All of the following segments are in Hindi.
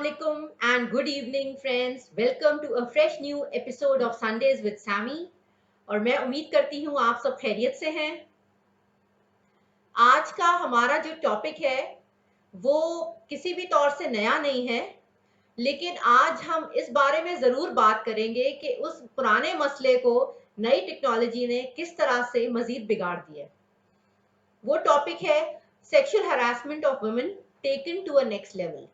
Assalamualaikum and good evening friends. Welcome to a fresh new episode of Sundays with Sammy. और मैं उम्मीद करती हूँ आप सब खैरियत से हैं। आज का हमारा जो टॉपिक है वो किसी भी तौर से नया नहीं है, लेकिन आज हम इस बारे में ज़रूर बात करेंगे कि उस पुराने मसले को नई टेक्नोलॉजी ने किस तरह से मज़ीद बिगाड़ दिया है। वो टॉपिक है sexual harassment of women taken to a next level.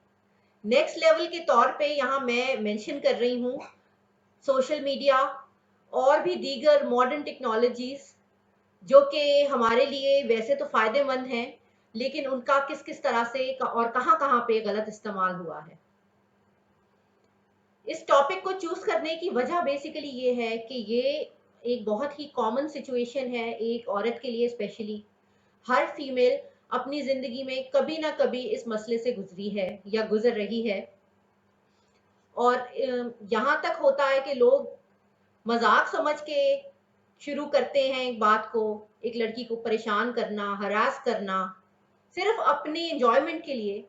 Next level के तौर पे यहाँ मैं मेंशन कर रही हूँ सोशल मीडिया और भी दीगर मॉडर्न टेक्नोलॉजीज जो कि हमारे लिए वैसे तो फायदेमंद हैं, लेकिन उनका किस किस तरह से और कहाँ पे गलत इस्तेमाल हुआ है। इस टॉपिक को चूज करने की वजह बेसिकली ये है कि ये एक बहुत ही कॉमन सिचुएशन है एक औरत के लिए। स्पेशली हर फीमेल अपनी जिंदगी में कभी ना कभी इस मसले से गुजरी है या गुजर रही है। और यहाँ तक होता है कि लोग मजाक समझ के शुरू करते हैं एक बात को, एक लड़की को परेशान करना, हरास करना, सिर्फ अपनी एंजॉयमेंट के लिए।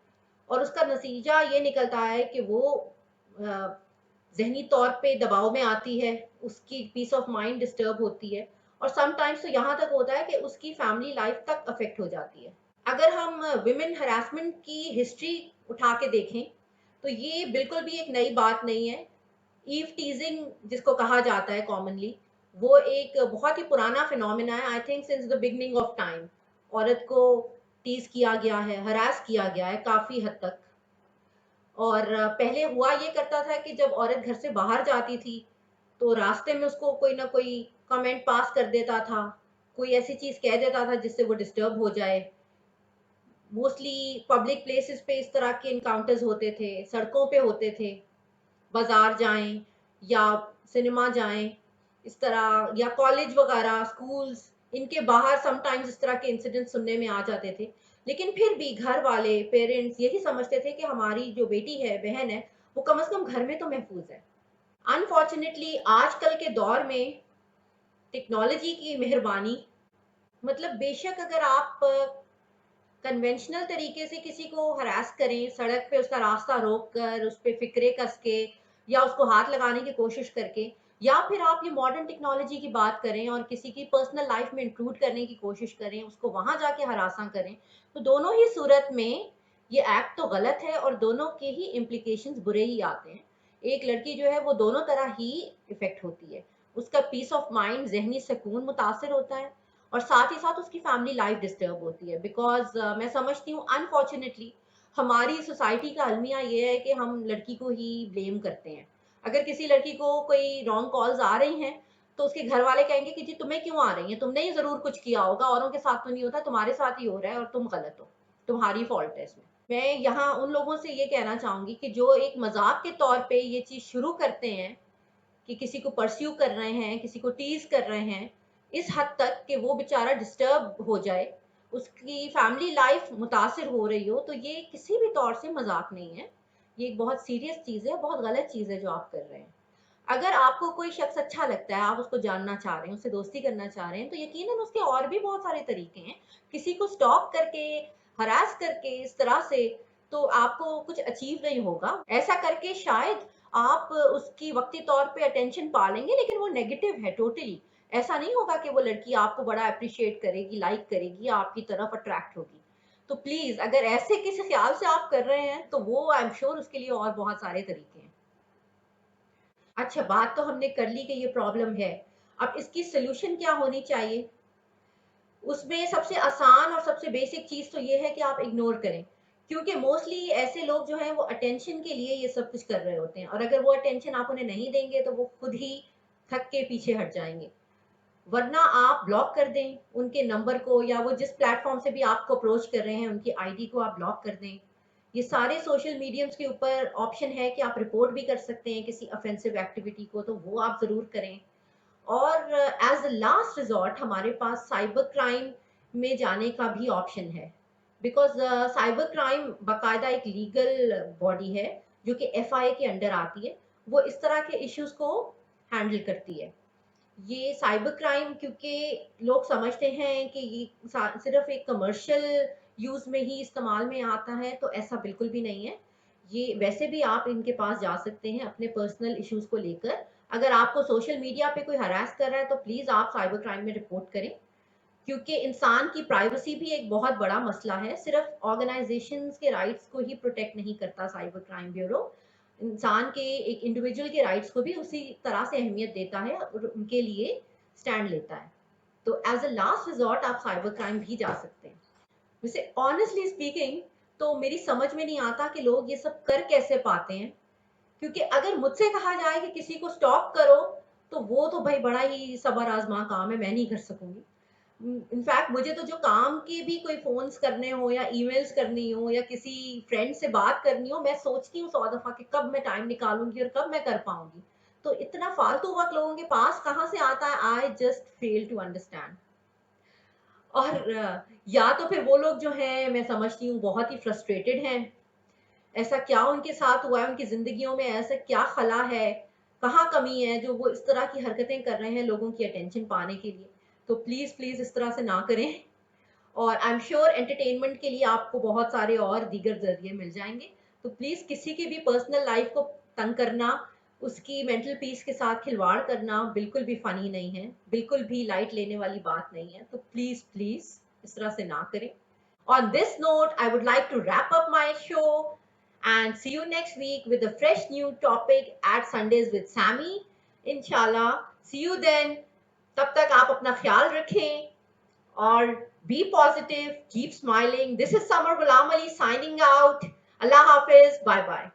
और उसका नतीजा ये निकलता है कि वो जहनी तौर पे दबाव में आती है, उसकी पीस ऑफ माइंड डिस्टर्ब होती है, और समटाइम्स तो यहाँ तक होता है कि उसकी फैमिली लाइफ तक अफेक्ट हो जाती है। अगर हम विमेन हरासमेंट की हिस्ट्री उठा के देखें तो ये बिल्कुल भी एक नई बात नहीं है। ईव टीजिंग जिसको कहा जाता है कॉमनली, वो एक बहुत ही पुराना फिनोमिना है। I think since the beginning of time औरत को टीज किया गया है, हरास किया गया है काफी हद तक। और पहले हुआ ये करता था कि जब औरत घर से बाहर जाती थी तो रास्ते में उसको कोई ना कोई कमेंट पास कर देता था, कोई ऐसी चीज कह देता था जिससे वो डिस्टर्ब हो जाए। मोस्टली पब्लिक प्लेसेस पे इस तरह के इनकाउंटर्स होते थे, सड़कों पे होते थे, बाजार जाएं या सिनेमा जाएं, इस तरह, या कॉलेज वगैरह स्कूल्स, इनके बाहर समटाइम्स इस तरह के इंसिडेंट सुनने में आ जाते थे। लेकिन फिर भी घर वाले पेरेंट्स यही समझते थे कि हमारी जो बेटी है, बहन है, वो कम से कम घर में तो महफूज है। अनफॉर्चुनेटली आजकल के दौर में टेक्नोलॉजी की मेहरबानी, मतलब बेशक अगर आप कन्वेंशनल तरीके से किसी को हरास करें, सड़क पे उसका रास्ता रोक कर उस पे फिक्रे कस के या उसको हाथ लगाने की कोशिश करके, या फिर आप ये मॉडर्न टेक्नोलॉजी की बात करें और किसी की पर्सनल लाइफ में इंक्लूड करने की कोशिश करें, उसको वहां जाके हरासा करें, तो दोनों ही सूरत में ये एक्ट तो गलत है और दोनों के ही इम्प्लीकेशंस बुरे ही आते हैं। एक लड़की जो है वो दोनों तरह ही इफेक्ट होती है। उसका पीस ऑफ माइंड, जहनी सुकून मुतासर होता है, और साथ ही साथ उसकी फैमिली लाइफ डिस्टर्ब होती है। बिकॉज मैं समझती हूँ अनफॉर्चुनेटली हमारी सोसाइटी का अलमिया ये है कि हम लड़की को ही ब्लेम करते हैं। अगर किसी लड़की को कोई रॉन्ग कॉल्स आ रही हैं तो उसके घर वाले कहेंगे कि जी तुम्हें क्यों आ रही हैं, तुमने ही जरूर कुछ किया होगा, औरों के साथ तो नहीं होता, तुम्हारे साथ ही हो रहा है और तुम गलत हो, तुम्हारी फॉल्ट है इसमें। मैं यहाँ उन लोगों से ये कहना चाहूंगी कि जो एक मजाक के तौर पे ये चीज शुरू करते हैं कि किसी को परस्यू कर रहे हैं, किसी को टीज कर रहे हैं, इस हद तक कि वो बेचारा डिस्टर्ब हो जाए, उसकी फैमिली लाइफ मुतासिर हो रही हो, तो ये किसी भी तौर से मजाक नहीं है। ये एक बहुत सीरियस चीज़ है, बहुत गलत चीज़ है जो आप कर रहे हैं। अगर आपको कोई शख्स अच्छा लगता है, आप उसको जानना चाह रहे हैं, उससे दोस्ती करना चाह रहे हैं, तो यकीनन उसके और भी बहुत सारे तरीके हैं। किसी को स्टॉक करके, हरास करके इस तरह से तो आपको कुछ अचीव नहीं होगा। ऐसा करके शायद आप उसकी वक्ती तौर पे अटेंशन पा लेंगे, लेकिन वो नेगेटिव है टोटली। ऐसा नहीं होगा कि वो लड़की आपको बड़ा अप्रिशिएट करेगी, लाइक करेगी, आपकी तरफ अट्रैक्ट होगी। तो प्लीज अगर ऐसे किसी ख्याल से आप कर रहे हैं तो वो आई एम श्योर उसके लिए और बहुत सारे तरीके हैं। अच्छा, बात तो हमने कर ली कि ये प्रॉब्लम है। अब इसकी सोल्यूशन क्या होनी चाहिए? उसमें सबसे आसान और सबसे बेसिक चीज तो ये है कि आप इग्नोर करें, क्योंकि मोस्टली ऐसे लोग जो हैं वो अटेंशन के लिए ये सब कुछ कर रहे होते हैं, और अगर वो अटेंशन आप उन्हें नहीं देंगे तो वो खुद ही थक के पीछे हट जाएंगे। वरना आप ब्लॉक कर दें उनके नंबर को, या वो जिस प्लेटफॉर्म से भी आपको अप्रोच कर रहे हैं उनकी आईडी को आप ब्लॉक कर दें। ये सारे सोशल मीडियम्स के ऊपर ऑप्शन है कि आप रिपोर्ट भी कर सकते हैं किसी ऑफेंसिव एक्टिविटी को, तो वो आप जरूर करें। और एज अ लास्ट रिजॉर्ट हमारे पास साइबर क्राइम में जाने का भी ऑप्शन है। बिकॉज साइबर क्राइम बाकायदा एक लीगल बॉडी है जो कि एफआईए के अंडर आती है। वो इस तरह के इश्यूज को हैंडल करती है। ये साइबर क्राइम, क्योंकि लोग समझते हैं कि ये सिर्फ एक कमर्शियल यूज में ही इस्तेमाल में आता है, तो ऐसा बिल्कुल भी नहीं है। ये वैसे भी आप इनके पास जा सकते हैं अपने पर्सनल इश्यूज को लेकर। अगर आपको सोशल मीडिया पे कोई हरास कर रहा है तो प्लीज आप साइबर क्राइम में रिपोर्ट करें, क्योंकि इंसान की प्राइवेसी भी एक बहुत बड़ा मसला है। सिर्फ ऑर्गेनाइजेशंस के राइट्स को ही प्रोटेक्ट नहीं करता साइबर क्राइम ब्यूरो, इंसान के एक इंडिविजुअल के राइट्स को भी उसी तरह से अहमियत देता है और उनके लिए स्टैंड लेता है। तो एज अ लास्ट रिजॉर्ट आप साइबर क्राइम भी जा सकते हैं। वैसे ऑनेस्टली स्पीकिंग तो मेरी समझ में नहीं आता कि लोग ये सब कर कैसे पाते हैं, क्योंकि अगर मुझसे कहा जाए कि किसी को स्टॉप करो तो वो तो भाई बड़ा ही सबर आजमा काम है, मैं नहीं कर सकूंगी। इनफैक्ट मुझे तो जो काम के भी कोई फोन्स करने हो या ईमेल्स करनी हो या किसी फ्रेंड से बात करनी हो, मैं सोचती हूँ 100 दफा कि कब मैं टाइम निकालूंगी और कब मैं कर पाऊंगी। तो इतना फालतू वक्त लोगों के पास कहाँ से आता है, I just fail to understand. और या तो फिर वो लोग जो हैं मैं समझती हूँ बहुत ही फ्रस्ट्रेटेड हैं। ऐसा क्या उनके साथ हुआ है, उनकी जिंदगियों में ऐसा क्या खला है, कहाँ कमी है जो वो इस तरह की हरकतें कर रहे हैं लोगों की अटेंशन पाने के लिए। तो प्लीज प्लीज इस तरह से ना करें। और आई एम श्योर एंटरटेनमेंट के लिए आपको बहुत सारे और दीगर जरिए मिल जाएंगे। तो प्लीज किसी की भी पर्सनल लाइफ को तंग करना, उसकी मेंटल पीस के साथ खिलवाड़ करना बिल्कुल भी फनी नहीं है, बिल्कुल भी लाइट लेने वाली बात नहीं है। तो प्लीज प्लीज इस तरह से ना करें। On this note, I would like to wrap up my show and see you next week with a fresh new topic at Sundays with Sammy. Inshallah. See you then. तब तक आप अपना ख्याल रखें और be positive, keep smiling. This is Samar Ghulam Ali signing out. Allah Hafiz. Bye bye.